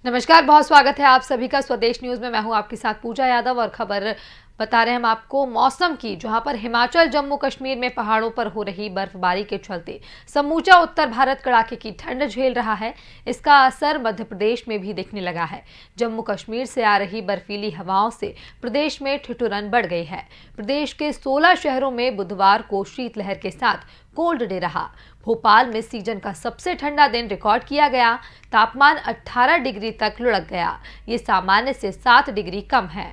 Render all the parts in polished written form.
नमस्कार, बहुत स्वागत है आप सभी का स्वदेश न्यूज में। मैं हूं आपके साथ पूजा यादव और खबर बता रहे हैं हम आपको मौसम की, जहां पर हिमाचल जम्मू कश्मीर में पहाड़ों पर हो रही बर्फबारी के चलते समूचा उत्तर भारत कड़ाके की ठंड झेल रहा है। इसका असर मध्य प्रदेश में भी दिखने लगा है। जम्मू कश्मीर से आ रही बर्फीली हवाओं से प्रदेश में ठिठुरन बढ़ गई है। प्रदेश के 16 शहरों में बुधवार को शीतलहर के साथ कोल्ड डे रहा। भोपाल में सीजन का सबसे ठंडा दिन रिकॉर्ड किया गया। तापमान 18 डिग्री तक लुढ़क गया। ये सामान्य से 7 डिग्री कम है।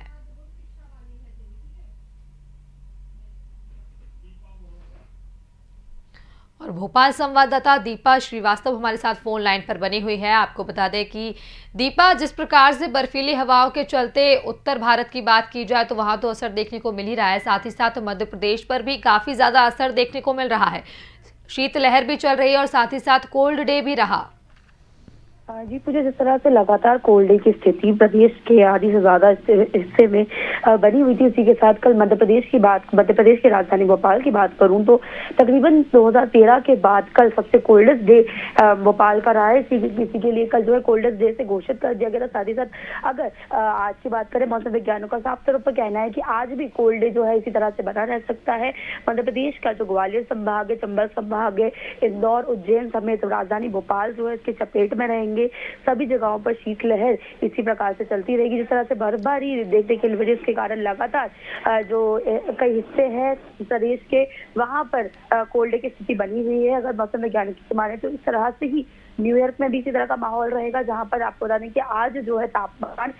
और भोपाल संवाददाता दीपा श्रीवास्तव हमारे साथ फोन लाइन पर बनी हुई है। आपको बता दें कि दीपा, जिस प्रकार से बर्फीली हवाओं के चलते उत्तर भारत की बात की जाए तो वहां तो असर देखने को मिल ही रहा है, साथ ही साथ मध्य प्रदेश पर भी काफी ज्यादा असर देखने को मिल रहा है। शीतलहर भी चल रही है और साथ ही साथ कोल्ड डे भी रहा। जी मुझे जिस तरह से लगातार कोल्ड डे की स्थिति प्रदेश के आधी से ज्यादा हिस्से में बनी हुई थी, उसी के साथ कल मध्य प्रदेश की राजधानी भोपाल की बात करूं तो तकरीबन 2013 के बाद कल सबसे कोल्डेस्ट डे भोपाल का रहा है। इसी के लिए कल जो है कोल्डेस्ट डे से घोषित कर दिया गया था। साथ ही साथ अगर आज की बात करें, मौसम वैज्ञानिकों का साफ तौर पर कहना है कि आज भी कोल्ड डे जो है इसी तरह से बना रह सकता है। मध्य प्रदेश का जो ग्वालियर संभाग है, चंबल संभाग है, इंदौर, उज्जैन समेत राजधानी भोपाल जो है इसके चपेट में रहेंगे। सभी जगहों पर शीतलहर इसी प्रकार से चलती रहेगी। जिस तरह से बर्फबारी देखने के लिए, जिसके कारण लगातार जो कई हिस्से हैं प्रदेश के, वहां पर कोल्ड डे की स्थिति बनी हुई है। अगर मौसम वैज्ञानिक की माने तो इस तरह से ही न्यूयॉर्क में भी इसी तरह का माहौल रहेगा, जहां पर आपको बता दें कि आज जो है तापमान,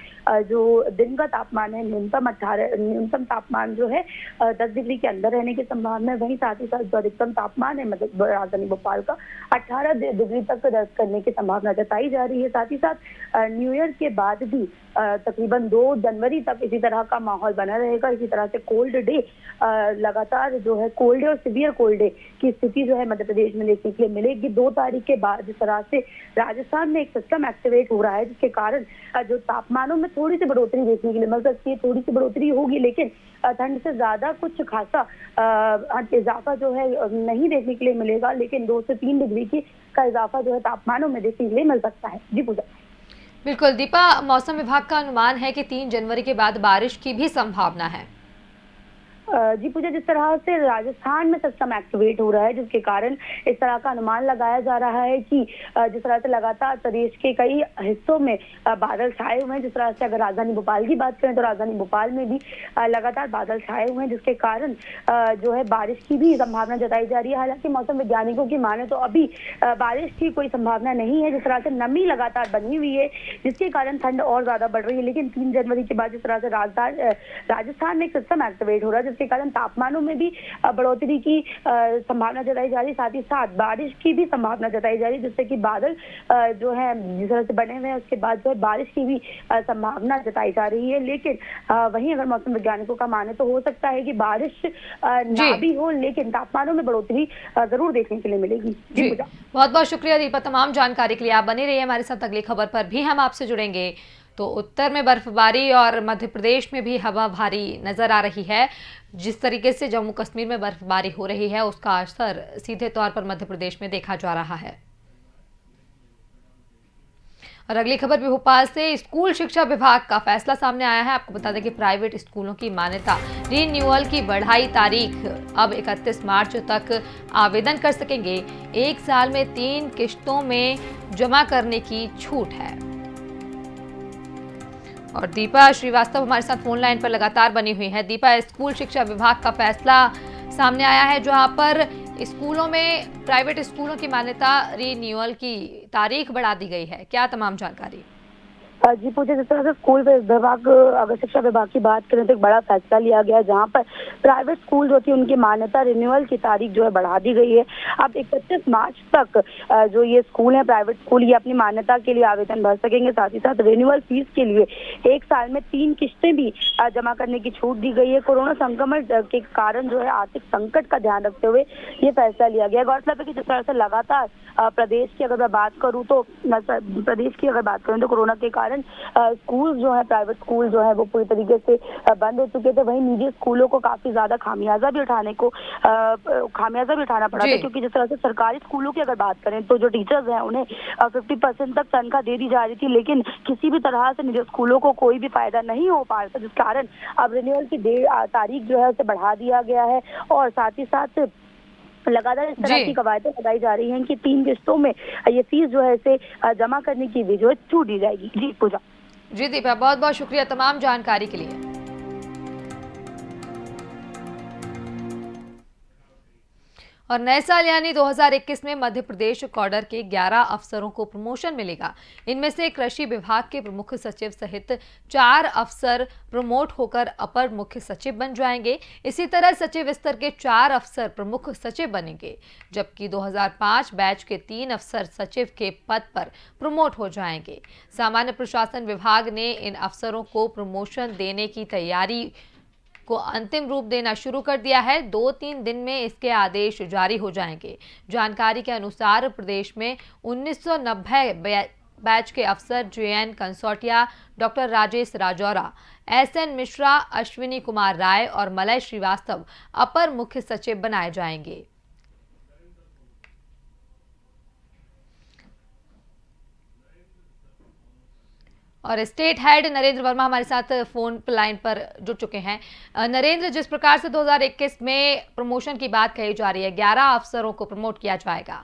जो दिन का तापमान है, न्यूनतम तापमान जो है 10 डिग्री के अंदर रहने की संभावना है। वहीं साथ ही साथ जो अधिकतम तापमान है मतलब राजधानी भोपाल का 18 डिग्री तक दर्ज करने की संभावना जताई जा रही है। साथ ही साथ न्यूयॉर्क के बाद भी तकरीबन 2 जनवरी तक इसी तरह का माहौल बना रहेगा। इसी तरह से कोल्ड डे लगातार जो है कोल्ड डे और सीवियर कोल्ड डे की स्थिति जो है मध्य प्रदेश में देखने के लिए मिलेगी। 2 तारीख के बाद जिस तरह से राजस्थान में एक सिस्टम एक्टिवेट हो रहा है, जिसके कारण जो तापमानों में थोड़ी सी बढ़ोतरी देखने के लिए मिल सकती है। थोड़ी सी बढ़ोतरी होगी, लेकिन ठंड से ज्यादा कुछ खासा इजाफा जो है नहीं देखने के लिए मिलेगा, लेकिन 2 से 3 डिग्री की का इजाफा जो है तापमानों में देखने के लिए मिल सकता है। जी पूजा। बिल्कुल दीपा, मौसम विभाग का अनुमान है कि 3 जनवरी के बाद बारिश की भी संभावना है। जी पूजा, जिस तरह से राजस्थान में सिस्टम एक्टिवेट हो रहा है, जिसके कारण इस तरह का अनुमान लगाया जा रहा है कि जिस तरह से लगातार प्रदेश के कई हिस्सों में बादल छाए हुए हैं। जिस तरह से अगर राजधानी भोपाल की बात करें तो राजधानी भोपाल में भी लगातार बादल छाए हुए हैं, जिसके कारण जो है बारिश की भी संभावना जताई जा रही है। हालांकि मौसम वैज्ञानिकों की माने तो अभी बारिश की कोई संभावना नहीं है। जिस तरह से नमी लगातार बनी हुई है, जिसके कारण ठंड और ज्यादा बढ़ रही है। लेकिन 3 जनवरी के बाद जिस तरह से राजस्थान में एक सिस्टम एक्टिवेट हो रहा है, जिसके कारण तापमानों में भी बढ़ोतरी की संभावना जताई जा रही है। साथ ही साथ बारिश की भी संभावना जताई जा रही है, जिससे कि बादल जो है जिस तरह से बने हुए हैं, उसके बाद जो है बारिश की भी संभावना जताई जा रही है। लेकिन वहीं अगर मौसम वैज्ञानिकों का माने तो हो सकता है कि बारिश ना भी हो, लेकिन तापमानों में बढ़ोतरी जरूर देखने के लिए मिलेगी। जी, बहुत बहुत शुक्रिया दीपा तमाम जानकारी के लिए। आप बने रहिए हमारे साथ, अगली खबर पर भी हम आपसे जुड़ेंगे। तो उत्तर में बर्फबारी और मध्य प्रदेश में भी हवा भारी नजर आ रही है। जिस तरीके से जम्मू कश्मीर में बर्फबारी हो रही है, उसका असर सीधे तौर पर मध्य प्रदेश में देखा जा रहा है। और अगली खबर भी भोपाल से। स्कूल शिक्षा विभाग का फैसला सामने आया है। आपको बता दें कि प्राइवेट स्कूलों की मान्यता रिन्यूअल की बढ़ाई तारीख अब 31 मार्च तक आवेदन कर सकेंगे। 1 साल में 3 किश्तों में जमा करने की छूट है। और दीपा श्रीवास्तव हमारे साथ फोन लाइन पर लगातार बनी हुई है। दीपा, स्कूल शिक्षा विभाग का फैसला सामने आया है, जहां पर स्कूलों में, प्राइवेट स्कूलों की मान्यता रिन्यूअल की तारीख बढ़ा दी गई है। क्या तमाम जानकारी? जी पूछे, जिस तरह से स्कूल विभाग, अगर शिक्षा विभाग की बात करें तो एक बड़ा फैसला लिया गया, जहां पर प्राइवेट स्कूल जो थी उनकी मान्यता रिन्यूअल की तारीख जो है बढ़ा दी गई है। अब 31 मार्च तक जो ये स्कूल है, प्राइवेट स्कूल, ये अपनी मान्यता के लिए आवेदन भर सकेंगे। साथ ही साथ रिन्यूअल फीस के लिए 1 साल में 3 किश्तें भी जमा करने की छूट दी गई है। कोरोना संक्रमण के कारण जो है आर्थिक संकट का ध्यान रखते हुए ये फैसला लिया गया। गौरतलब है कि जिस तरह से लगातार प्रदेश की अगर मैं बात करूँ तो कोरोना के कारण कारण स्कूल जो है, प्राइवेट स्कूल जो है वो पूरी तरीके से बंद हो चुके थे। वहीं निजी स्कूलों को काफी ज्यादा खामियाजा भी उठाना पड़ा जी। था, क्योंकि जिस तरह से सरकारी स्कूलों की अगर बात करें तो जो टीचर्स हैं उन्हें 50% तक तनख्वाह दे दी जा रही थी, लेकिन किसी भी तरह से निजी स्कूलों को कोई भी फायदा नहीं हो पा रहा था, जिस कारण अब रिन्यूअल की तारीख जो है उसे बढ़ा दिया गया है। और साथ ही साथ लगातार इस तरह जी। की कवायदें लगाई जा रही हैं कि 3 किस्तों में ये फीस जो है इसे जमा करने की भी जो है छूट दी जाएगी। जी पूजा। जी दीपा, बहुत बहुत शुक्रिया तमाम जानकारी के लिए। और नए साल यानी 2021 में मध्य प्रदेश कॉडर के 11 अफसरों को प्रमोशन मिलेगा। इनमें से कृषि विभाग के प्रमुख सचिव सहित 4 अफसर प्रमोट होकर अपर मुख्य सचिव बन जाएंगे। इसी तरह सचिव स्तर के 4 अफसर प्रमुख सचिव बनेंगे, जबकि 2005 बैच के 3 अफसर सचिव के पद पर प्रमोट हो जाएंगे। सामान्य प्रशासन विभाग ने इन अफसरों को प्रमोशन देने की तैयारी को अंतिम रूप देना शुरू कर दिया है। 2-3 दिन में इसके आदेश जारी हो जाएंगे। जानकारी के अनुसार प्रदेश में 1990 बैच के अफसर JN Kansotia, doctor Rajesh Rajora, SN Mishra, Ashwini Kumar Rai और मलय श्रीवास्तव अपर मुख्य सचिव बनाए जाएंगे। और स्टेट हेड नरेंद्र वर्मा हमारे साथ फोन लाइन पर जुड़ चुके हैं। नरेंद्र, जिस प्रकार से 2021 में प्रमोशन की बात कही जा रही है, 11 अफसरों को प्रमोट किया जाएगा।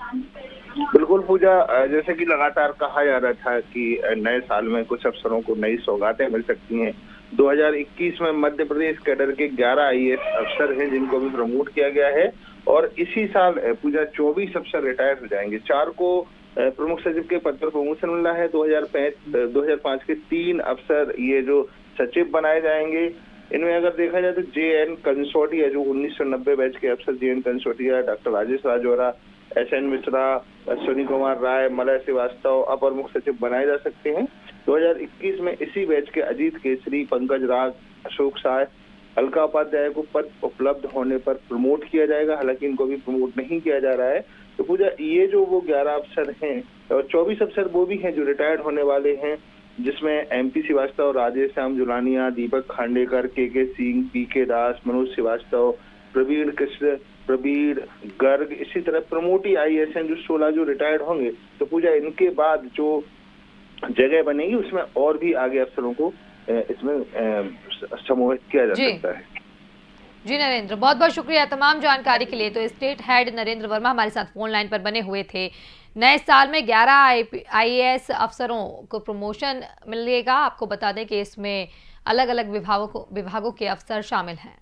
बिल्कुल पूजा, जैसे कि लगातार कहा जा रहा था कि नए साल में कुछ अफसरों को नई सौगातें मिल सकती हैं। 2021 में मध्य प्रदेश कैडर के 11 IAS अफसर हैं जिनको भी प्रमोट किया गया है, और इसी साल पूजा 24 अफसर रिटायर हो जाएंगे। 4 को प्रमुख सचिव के पद पर प्रमोशन मिला है। 2005 के 3 अफसर ये जो सचिव बनाए जाएंगे। इनमें अगर देखा जाए तो JN कंसोटिया, जो 1990 बैच के अफसर JN Kansotia, doctor Rajesh Rajora, SN Mishra, Ashwini Kumar Rai, Malay Shrivastava अपर मुख्य सचिव बनाए जा सकते हैं। 2021 में इसी बैच के अजीत केसरी, पंकज राग, अशोक साय, अलका उपाध्याय को पद उपलब्ध होने पर प्रमोट किया जाएगा। हालांकि इनको भी प्रमोट नहीं किया जा रहा है। तो पूजा, ये जो वो 11 अफसर हैं और 24 अफसर वो भी हैं जो रिटायर्ड होने वाले हैं, जिसमें MP श्रीवास्तव, राजेश श्याम जुलानिया, दीपक खांडेकर, KK सिंह, PK दास, मनोज श्रीवास्तव, प्रवीण कृष्ण, प्रवीण गर्ग, इसी तरह प्रमोटी IAS हैं जो 16 जो रिटायर्ड होंगे। तो पूजा, इनके बाद जो जगह बनेगी उसमें और भी आगे अफसरों को इसमें समूहित किया जा सकता है। जी नरेंद्र, बहुत बहुत शुक्रिया तमाम जानकारी के लिए। तो स्टेट हेड नरेंद्र वर्मा हमारे साथ फोन लाइन पर बने हुए थे। नए साल में 11 IAS अफसरों को प्रमोशन मिलेगा। आपको बता दें कि इसमें अलग अलग विभागों के अफसर शामिल हैं।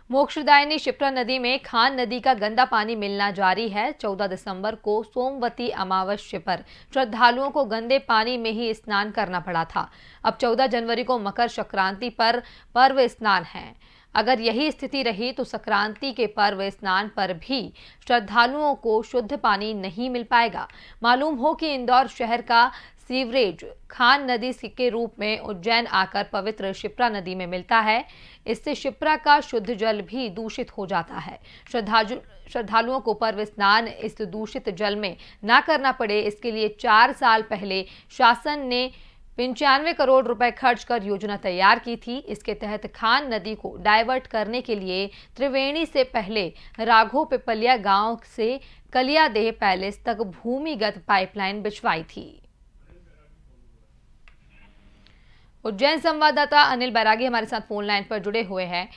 मोक्षदायिनी शिप्रा नदी में खान नदी का गंदा पानी मिलना जारी है। 14 दिसंबर को सोमवती अमावस्या पर श्रद्धालुओं को गंदे पानी में ही स्नान करना पड़ा था। अब 14 जनवरी को मकर संक्रांति पर पर्व स्नान है। अगर यही स्थिति रही तो संक्रांति के पर्व स्नान पर भी श्रद्धालुओं को शुद्ध पानी नहीं मिल पाएगा। मालूम हो कि इंदौर शहर का सीवरेज खान नदी के रूप में उज्जैन आकर पवित्र शिप्रा नदी में मिलता है। इससे शिप्रा का शुद्ध जल भी दूषित हो जाता है। श्रद्धालुओं को पर्व स्नान इस दूषित जल में ना करना पड़े, इसके लिए 4 साल पहले शासन ने 95 करोड़ रुपए खर्च कर योजना तैयार की थी। इसके तहत खान नदी को डाइवर्ट करने के लिए त्रिवेणी से पहले राघो पिपलिया गांव से कलियादेह पैलेस तक भूमिगत पाइपलाइन बिछवाई थी। उज्जैन संवाददाता अनिल बैरागी हमारे साथ फोन लाइन पर जुड़े हुए हैं।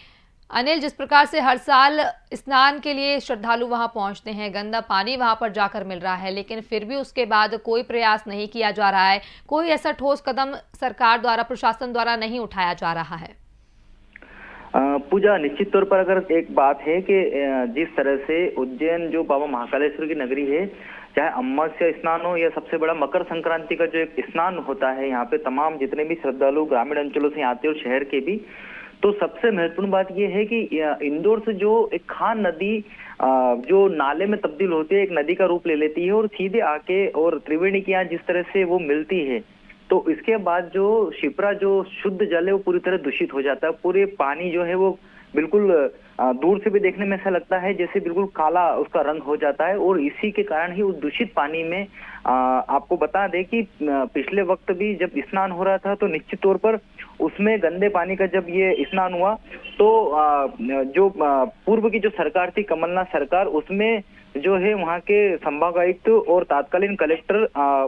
अनिल, जिस प्रकार से हर साल स्नान के लिए श्रद्धालु वहां पहुंचते हैं, गंदा पानी वहां पर जाकर मिल रहा है, लेकिन फिर भी उसके बाद कोई प्रयास नहीं किया जा रहा है, कोई ऐसा ठोस कदम सरकार द्वारा, प्रशासन द्वारा नहीं उठाया जा रहा है। पूजा, निश्चित तौर पर अगर एक बात है कि जिस तरह से उज्जैन जो बाबा महाकालेश्वर की नगरी है, चाहे अमावस्या स्नान हो या सबसे बड़ा मकर संक्रांति का जो एक स्नान होता है, यहाँ पे तमाम जितने भी श्रद्धालु ग्रामीण अंचलों से आते हैं और शहर के भी, तो सबसे महत्वपूर्ण बात यह है कि इंदौर से जो एक खान नदी जो नाले में तब्दील होती है, एक नदी का रूप ले लेती है और सीधे आके और त्रिवेणी के यहाँ जिस तरह से वो मिलती है, तो इसके बाद जो शिप्रा जो शुद्ध जल है वो पूरी तरह दूषित हो जाता है। पूरे पानी जो है वो बिल्कुल दूर से भी देखने में ऐसा लगता है जैसे बिल्कुल काला उसका रंग हो जाता है, और इसी के कारण ही उस दूषित पानी में आपको बता दें कि पिछले वक्त भी जब स्नान हो रहा था तो निश्चित तौर पर उसमें गंदे पानी का जब ये स्नान हुआ तो जो पूर्व की जो सरकार थी, कमलनाथ सरकार, उसमें जो है वहाँ के संभागायुक्त और तत्कालीन कलेक्टर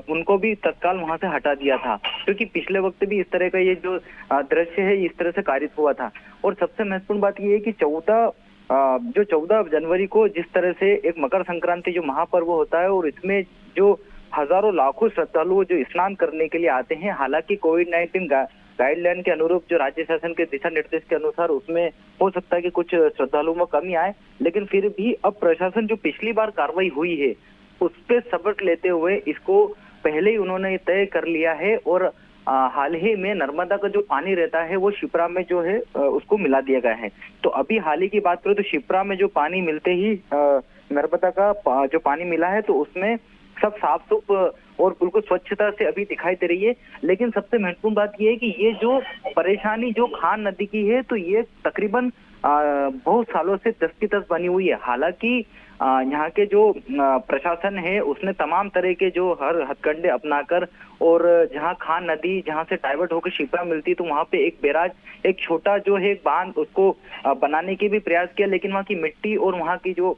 उनको भी तत्काल वहां से हटा दिया था, क्योंकि पिछले वक्त भी इस तरह का ये जो दृश्य है इस तरह से कारित हुआ था। और सबसे महत्वपूर्ण बात ये है कि 14 जनवरी को जिस तरह से एक मकर संक्रांति जो महापर्व होता है, और इसमें जो हजारों लाखों श्रद्धालु जो स्नान करने के लिए आते हैं, हालांकि कोविड-19 गाइडलाइन के अनुरूप जो राज्य शासन के दिशा निर्देश के अनुसार उसमें हो सकता है कि कुछ श्रद्धालुओं में कमी आए, लेकिन फिर भी अब प्रशासन जो पिछली बार कार्रवाई हुई है उस पे सबक लेते हुए इसको पहले ही उन्होंने तय कर लिया है, और हाल ही में नर्मदा का जो पानी रहता है वो शिप्रा में जो है उसको मिला दिया गया है। तो अभी हाल ही की बात करें तो शिप्रा में जो पानी मिलते ही नर्मदा का जो पानी मिला है तो उसमें सब साफ सुफ और बिल्कुल स्वच्छता से अभी दिखाई दे रही है। लेकिन सबसे महत्वपूर्ण बात यह है कि ये जो परेशानी जो खान नदी की है तो ये तकरीबन बहुत सालों से दस की तस बनी हुई है। हालांकि यहाँ के जो प्रशासन है उसने तमाम तरह के जो हर हथकंडे अपनाकर, और जहाँ खान नदी जहाँ से डाइवर्ट होकर शिप्रा मिलती है तो वहाँ पे एक बैराज, एक छोटा जो है बांध उसको बनाने के भी प्रयास किया, लेकिन वहाँ की मिट्टी और वहाँ की जो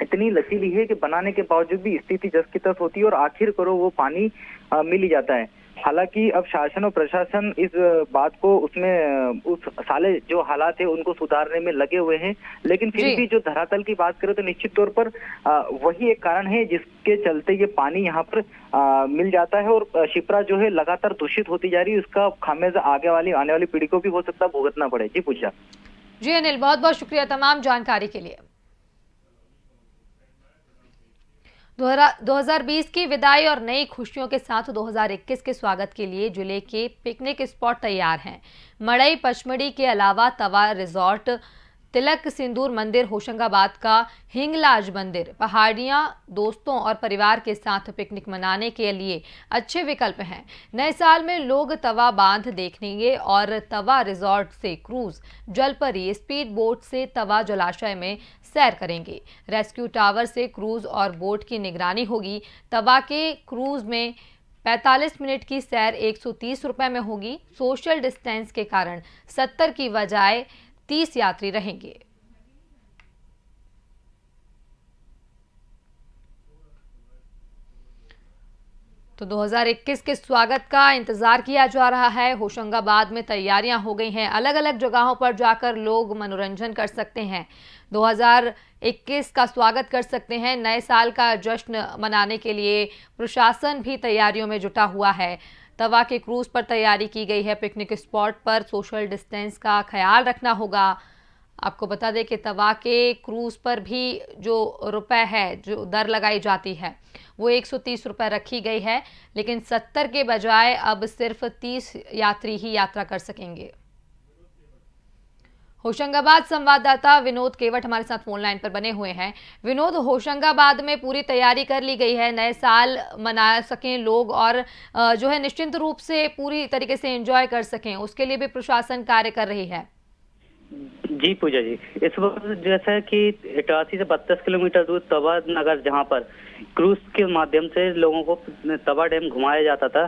इतनी लचीली है कि बनाने के बावजूद भी स्थिति जस की तस होती है और आखिर करो वो पानी मिल ही जाता है। हालांकि अब शासन और प्रशासन इस बात को उसमें उस साले जो हालात है उनको सुधारने में लगे हुए हैं, लेकिन फिर भी जो धरातल की बात करें तो निश्चित तौर पर वही एक कारण है जिसके चलते ये पानी यहाँ पर मिल जाता है, और शिप्रा जो है लगातार दूषित होती जा रही है। उसका खामियाजा आने वाली पीढ़ी को भी हो सकता है भुगतना पड़े। जी पूजा। जी अनिल, बहुत बहुत शुक्रिया तमाम जानकारी के लिए। 2020 की विदाई और नई खुशियों के साथ 2021 के स्वागत के लिए जिले के पिकनिक स्पॉट तैयार हैं। मड़ई पचमढ़ी के अलावा तवा रिजॉर्ट, तिलक सिंदूर मंदिर, होशंगाबाद का हिंगलाज मंदिर, पहाड़ियां दोस्तों और परिवार के साथ पिकनिक मनाने के लिए अच्छे विकल्प हैं। नए साल में लोग तवा बांध देखेंगे और तवा रिजॉर्ट से क्रूज, जलपरी, स्पीड बोट से तवा जलाशय में सैर करेंगे। रेस्क्यू टावर से क्रूज और बोट की निगरानी होगी। तवा के क्रूज में 45 मिनट की सैर 130 रुपए में होगी। सोशल डिस्टेंस के कारण 70 की बजाय 30 यात्री रहेंगे। तो 2021 के स्वागत का इंतजार किया जा रहा है। होशंगाबाद में तैयारियां हो गई हैं। अलग अलग जगहों पर जाकर लोग मनोरंजन कर सकते हैं, 2021 का स्वागत कर सकते हैं। नए साल का जश्न मनाने के लिए प्रशासन भी तैयारियों में जुटा हुआ है। तवा के क्रूज पर तैयारी की गई है। पिकनिक स्पॉट पर सोशल डिस्टेंस का ख्याल रखना होगा। आपको बता दें कि तवा के क्रूज पर भी जो रुपए है, जो दर लगाई जाती है वो 130 रुपए रखी गई है, लेकिन 70 के बजाय अब सिर्फ 30 यात्री ही यात्रा कर सकेंगे। होशंगाबाद संवाददाता विनोद केवट हमारे साथ फोन लाइन पर बने हुए हैं। विनोद, होशंगाबाद में पूरी तैयारी कर ली गई है, नए साल मना सकें लोग और जो है निश्चिंत रूप से पूरी तरीके से एंजॉय कर सकें, उसके लिए भी प्रशासन कार्य कर रही है। जी पूजा जी, इस वक्त जैसा कि 88 से 32 किलोमीटर दूर तवा नगर जहां पर क्रूज के माध्यम से लोगों को तवा डैम घुमाया जाता था,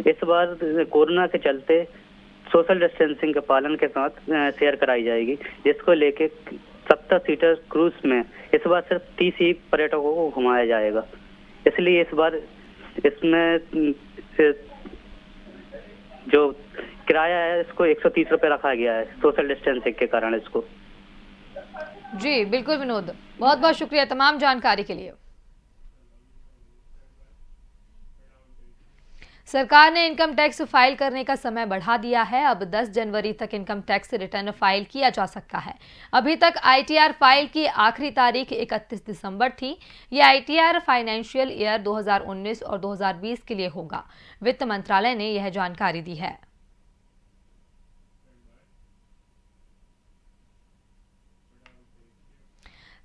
इस बार कोरोना के चलते सोशल डिस्टेंसिंग के पालन के साथ शेयर कराई जाएगी, जिसको लेके 70 सीटर क्रूज में इस बार सिर्फ 30 ही पर्यटकों को घुमाया जाएगा। इसलिए इस बार इसमें जो किराया है इसको 130 रुपए रखा गया है सोशल डिस्टेंसिंग के कारण इसको। जी बिल्कुल विनोद, बहुत बहुत शुक्रिया तमाम जानकारी के लिए। सरकार ने इनकम टैक्स फाइल करने का समय बढ़ा दिया है। अब 10 जनवरी तक इनकम टैक्स रिटर्न फाइल किया जा सकता है। अभी तक आईटीआर फाइल की आखिरी तारीख 31 दिसंबर थी। ये आईटीआर फाइनेंशियल ईयर 2019 और 2020 के लिए होगा। वित्त मंत्रालय ने यह जानकारी दी है।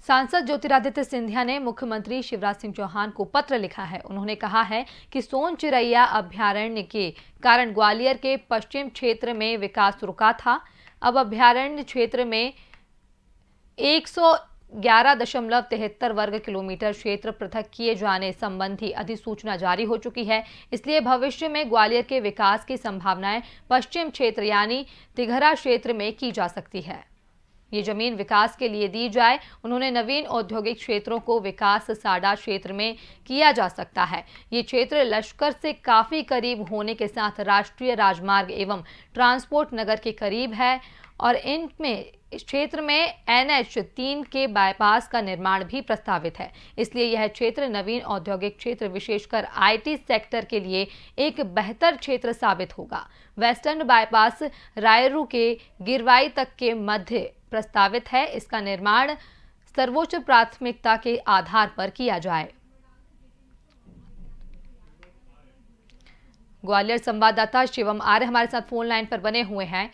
सांसद ज्योतिरादित्य सिंधिया ने मुख्यमंत्री शिवराज सिंह चौहान को पत्र लिखा है। उन्होंने कहा है कि सोन चिरैया अभ्यारण्य के कारण ग्वालियर के पश्चिम क्षेत्र में विकास रुका था। अब अभ्यारण्य क्षेत्र में 111.73 वर्ग किलोमीटर क्षेत्र पृथक किए जाने संबंधी अधिसूचना जारी हो चुकी है। इसलिए भविष्य में ग्वालियर के विकास की संभावनाएं पश्चिम क्षेत्र यानी तिघरा क्षेत्र में की जा सकती है। ये जमीन विकास के लिए दी जाए। उन्होंने नवीन औद्योगिक क्षेत्रों को विकास साडा क्षेत्र में किया जा सकता है। ये क्षेत्र लश्कर से काफी करीब होने के साथ राष्ट्रीय राजमार्ग एवं ट्रांसपोर्ट नगर के करीब है और इनमें इस क्षेत्र में NH3 के बाईपास का निर्माण भी प्रस्तावित है। इसलिए यह क्षेत्र नवीन औद्योगिक क्षेत्र विशेषकर IT सेक्टर के लिए एक बेहतर क्षेत्र साबित होगा। वेस्टर्न बाईपास रायरू के गिरवाई तक के मध्य प्रस्तावित है। इसका निर्माण सर्वोच्च प्राथमिकता के आधार पर किया जाए। ग्वालियर संवाददाता शिवम आर्य हमारे साथ फोन लाइन पर बने हुए हैं।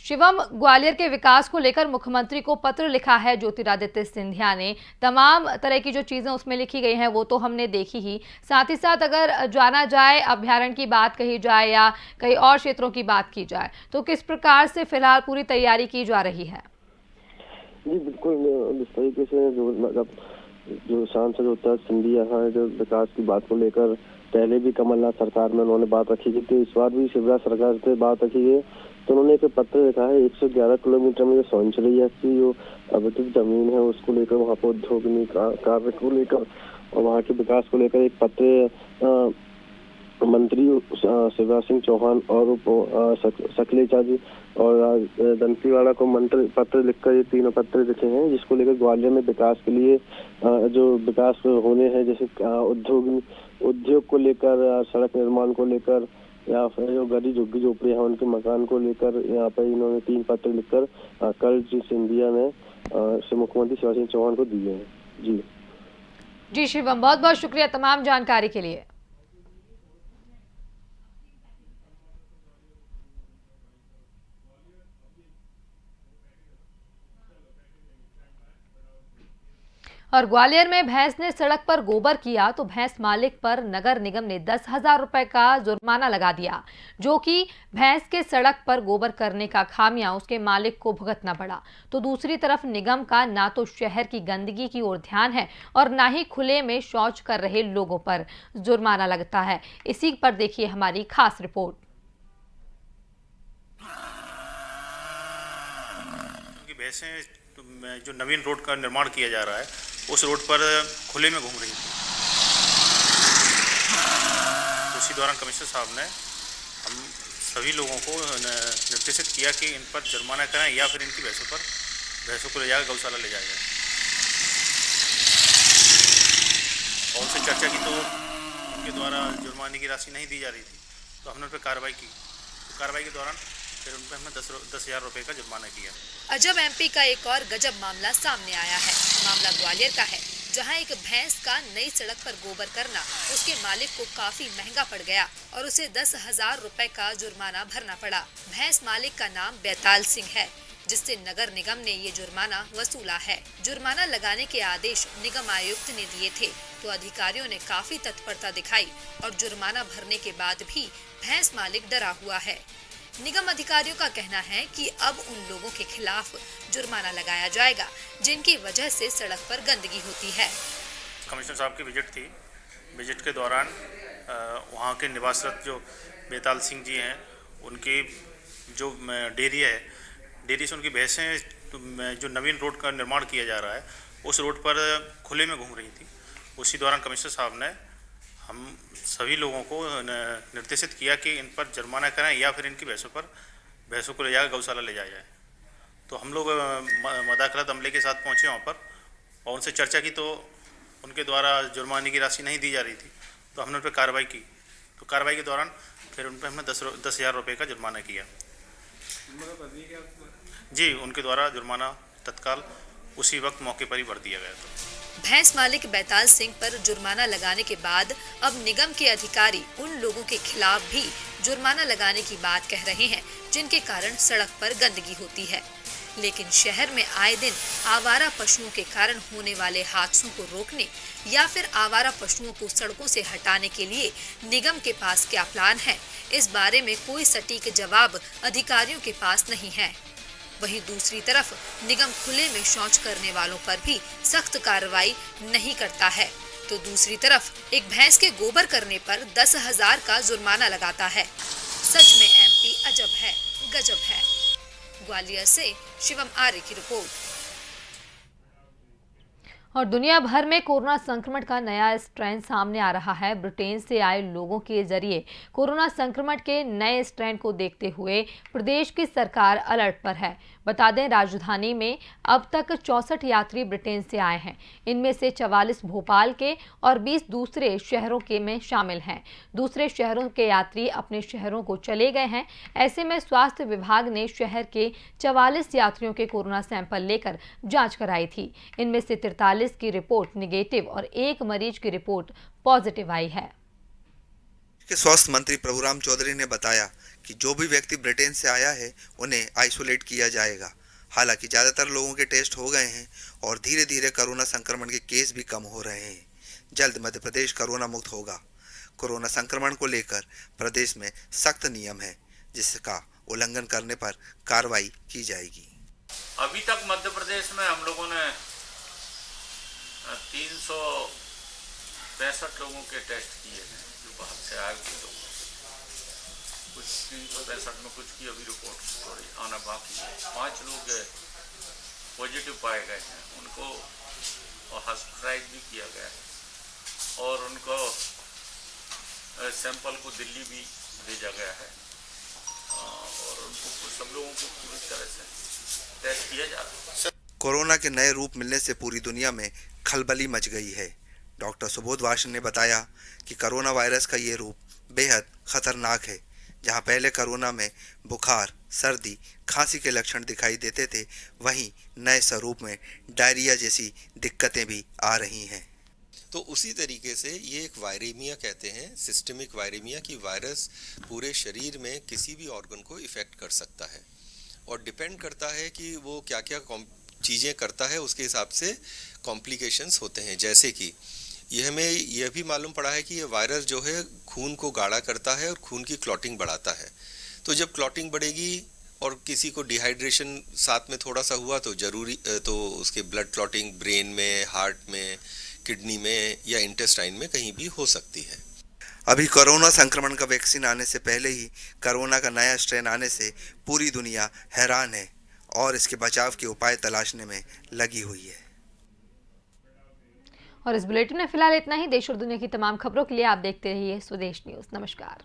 शिवम, ग्वालियर के विकास को लेकर मुख्यमंत्री को पत्र लिखा है ज्योतिरादित्य सिंधिया ने। तमाम तरह की जो चीजें उसमें लिखी गई हैं वो तो हमने देखी ही, साथ ही साथ अगर जाना जाए अभ्यारण्य की बात कही जाए या कई और क्षेत्रों की बात की जाए तो किस प्रकार से फिलहाल पूरी तैयारी की जा रही है? जी बिल्कुल, इस तरीके से जो सांसद होता है सिंधिया है, जो विकास की बात को लेकर पहले भी कमलनाथ सरकार में उन्होंने बात रखी थी, तो इस बार भी शिवराज सरकार से बात रखी है। तो उन्होंने एक पत्र लिखा है 111 किलोमीटर में जो सौंचरिया की जो अवैधिक जमीन है उसको लेकर, वहाँ पर उद्योग कार्य को लेकर और वहाँ के विकास को लेकर एक पत्र मंत्री शिवराज सिंह चौहान और सकलेचा जी और दंतीवाड़ा को मंत्री पत्र लिखकर ये तीनों पत्र लिखे हैं, जिसको लेकर ग्वालियर में विकास के लिए जो विकास होने हैं, जैसे उद्योग को लेकर, सड़क निर्माण को लेकर या फिर जो गरीब झुग्गी झोपड़ी है उनके मकान को लेकर, यहाँ पर इन्होंने 3 पत्र लिखकर कल श्री सिंधिया ने मुख्यमंत्री शिवराज सिंह चौहान को दिए हैं। जी शिवम, बहुत बहुत शुक्रिया तमाम जानकारी के लिए। और ग्वालियर में भैंस ने सड़क पर गोबर किया तो भैंस मालिक पर नगर निगम ने 10,000 रुपए का जुर्माना लगा दिया, जो कि भैंस के सड़क पर गोबर करने का खामियां उसके मालिक को भुगतना पड़ा। तो दूसरी तरफ निगम का ना तो शहर की गंदगी की ओर ध्यान है और ना ही खुले में शौच कर रहे लोगों पर जुर्माना लगता है। इसी पर देखिए हमारी खास रिपोर्ट। भैंसें जो नवीन रोड का निर्माण किया जा रहा है उस रोड पर खुले में घूम रही थी। तो उसी दौरान कमिश्नर साहब ने हम सभी लोगों को निर्देशित किया कि इन पर जुर्माना कराएं या फिर इनकी भैंसों को ले जाकर गौशाला ले जाया जाए। और उनसे चर्चा की तो उनके द्वारा जुर्माने की राशि नहीं दी जा रही थी, तो हमने उन पर कार्रवाई की। तो कार्रवाई के दौरान फिर उन पर हमने 10,000 रुपये का जुर्माना किया। अजब MP का एक और गजब मामला सामने आया है। मामला ग्वालियर का है, जहां एक भैंस का नई सड़क पर गोबर करना उसके मालिक को काफी महंगा पड़ गया और उसे 10,000 रुपए का जुर्माना भरना पड़ा। भैंस मालिक का नाम बैताल सिंह है, जिससे नगर निगम ने ये जुर्माना वसूला है। जुर्माना लगाने के आदेश निगम आयुक्त ने दिए थे, तो अधिकारियों ने काफी तत्परता दिखाई और जुर्माना भरने के बाद भी भैंस मालिक डरा हुआ है। निगम अधिकारियों का कहना है कि अब उन लोगों के खिलाफ जुर्माना लगाया जाएगा जिनकी वजह से सड़क पर गंदगी होती है। कमिश्नर साहब की विजिट थी। विजिट के दौरान वहाँ के निवासरत जो बैताल सिंह जी हैं, उनकी जो डेयरी है, डेयरी से उनकी भैंसें जो नवीन रोड का निर्माण किया जा रहा है उस रोड पर खुले में घूम रही थी। उसी दौरान कमिश्नर साहब ने हम सभी लोगों को निर्देशित किया कि इन पर जुर्माना कराएं या फिर इनकी भैंसों को ले जाकर गौशाला ले जाया जाए। तो हम लोग मदाखलत अमले के साथ पहुंचे वहाँ पर और उनसे चर्चा की, तो उनके द्वारा जुर्माने की राशि नहीं दी जा रही थी, तो हमने उन पर कार्रवाई की। तो कार्रवाई के दौरान फिर उन पर हमने 10,000 रुपये का जुर्माना किया। जी, उनके द्वारा जुर्माना तत्काल उसी वक्त मौके पर ही भर दिया गया था। भैंस मालिक बैताल सिंह पर जुर्माना लगाने के बाद अब निगम के अधिकारी उन लोगों के खिलाफ भी जुर्माना लगाने की बात कह रहे हैं जिनके कारण सड़क पर गंदगी होती है। लेकिन शहर में आए दिन आवारा पशुओं के कारण होने वाले हादसों को रोकने या फिर आवारा पशुओं को सड़कों से हटाने के लिए निगम के पास क्या प्लान है, इस बारे में कोई सटीक जवाब अधिकारियों के पास नहीं है। वहीं दूसरी तरफ निगम खुले में शौच करने वालों पर भी सख्त कार्रवाई नहीं करता है, तो दूसरी तरफ एक भैंस के गोबर करने पर 10,000 का जुर्माना लगाता है। सच में एमपी अजब है, गजब है। ग्वालियर से शिवम आर्य की रिपोर्ट। और दुनिया भर में कोरोना संक्रमण का नया स्ट्रेन सामने आ रहा है। ब्रिटेन से आए लोगों के जरिए कोरोना संक्रमण के नए स्ट्रेन को देखते हुए प्रदेश की सरकार अलर्ट पर है। बता दें, राजधानी में अब तक 64 यात्री ब्रिटेन से आए हैं। इनमें से 44 भोपाल के और 20 दूसरे शहरों के में शामिल हैं। दूसरे शहरों के यात्री अपने शहरों को चले गए हैं। ऐसे में स्वास्थ्य विभाग ने शहर के 44 यात्रियों के कोरोना सैंपल लेकर जांच कराई थी। इनमें से 43 की रिपोर्ट निगेटिव और एक मरीज की रिपोर्ट पॉजिटिव आई है। स्वास्थ्य मंत्री प्रभुराम चौधरी ने बताया कि जो भी व्यक्ति ब्रिटेन से आया है उन्हें आइसोलेट किया जाएगा। हालांकि ज्यादातर लोगों के टेस्ट हो गए हैं और धीरे धीरे कोरोना संक्रमण के केस भी कम हो रहे हैं। जल्द मध्य प्रदेश कोरोना मुक्त होगा। कोरोना संक्रमण को लेकर प्रदेश में सख्त नियम है, जिसका उल्लंघन करने पर कार्रवाई की जाएगी। अभी तक मध्य प्रदेश में हम लोगों ने 365 लोगों के टेस्ट किए हैं जो बाहर से आए हुए लोग। कुछ 365 में कुछ की अभी रिपोर्ट थोड़ी आना बाकी है। 5 लोग पॉजिटिव पाए गए हैं, उनको हॉस्पिटलाइज भी किया गया है और उनको सैंपल को दिल्ली भी भेजा गया है और उनको सब लोगों को पूरी तरह से टेस्ट किया जा रहा है। कोरोना के नए रूप मिलने से पूरी दुनिया में खलबली मच गई है। डॉक्टर सुबोध वाशन ने बताया कि कोरोना वायरस का ये रूप बेहद खतरनाक है। जहां पहले कोरोना में बुखार, सर्दी, खांसी के लक्षण दिखाई देते थे, वहीं नए स्वरूप में डायरिया जैसी दिक्कतें भी आ रही हैं। तो उसी तरीके से ये एक वायरेमिया कहते हैं, सिस्टमिक वायरेमिया, की वायरस पूरे शरीर में किसी भी ऑर्गन को इफेक्ट कर सकता है और डिपेंड करता है कि वो क्या क्या चीज़ें करता है, उसके हिसाब से कॉम्प्लिकेशंस होते हैं। जैसे कि यह हमें यह भी मालूम पड़ा है कि ये वायरस जो है खून को गाढ़ा करता है और खून की क्लॉटिंग बढ़ाता है। तो जब क्लॉटिंग बढ़ेगी और किसी को डिहाइड्रेशन साथ में थोड़ा सा हुआ तो उसके ब्लड क्लॉटिंग ब्रेन में, हार्ट में, किडनी में या इंटेस्टाइन में कहीं भी हो सकती है। अभी कोरोना संक्रमण का वैक्सीन आने से पहले ही कोरोना का नया स्ट्रेन आने से पूरी दुनिया हैरान है और इसके बचाव के उपाय तलाशने में लगी हुई है। और इस बुलेटिन में फिलहाल इतना ही। देश और दुनिया की तमाम खबरों के लिए आप देखते रहिए स्वदेश न्यूज़। नमस्कार।